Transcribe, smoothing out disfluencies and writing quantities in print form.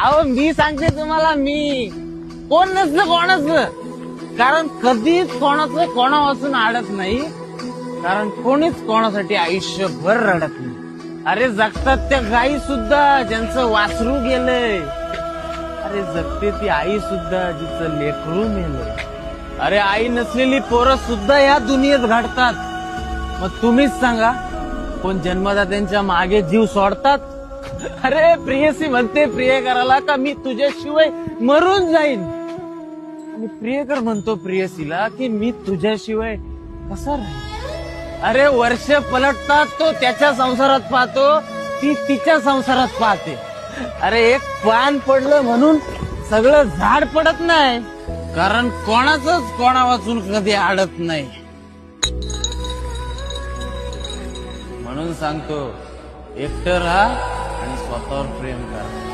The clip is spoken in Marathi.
अहो मी सांगते तुम्हाला, मी कोण नसलं कोणाचं, कारण कधीच कोणाचं कोणापासून अडत नाही, कारण कोणीच कोणासाठी आयुष्यभर रडत नाही. अरे जगतात त्या गायी सुद्धा ज्यांचं वासरू गेलंय, अरे जगते ती आई सुद्धा जिचं लेकरू मेलंय. अरे आई नसलेली पोरं सुद्धा या दुनियेत घडतात. मग तुम्हीच सांगा, कोण जन्मदात्यांच्या मागे जीव सोडतात? अरे प्रियसी म्हणते प्रियकराला का मी तुझ्याशिवाय मरून जाईन, आणि प्रियकर म्हणतो प्रियसीला की मी तुझ्याशिवाय कसा राहीन. अरे वर्ष पलटतात, तो त्याच्या संसारात पाहतो, ती तिच्या संसारात पाहते. अरे एक पान पडलं म्हणून सगळं झाड पडत नाही, कारण कोणाचंच कोणा वाचून कधी अडत नाही. म्हणून सांगतो, एकटं राहा आणि स्वतःवर प्रेम करा.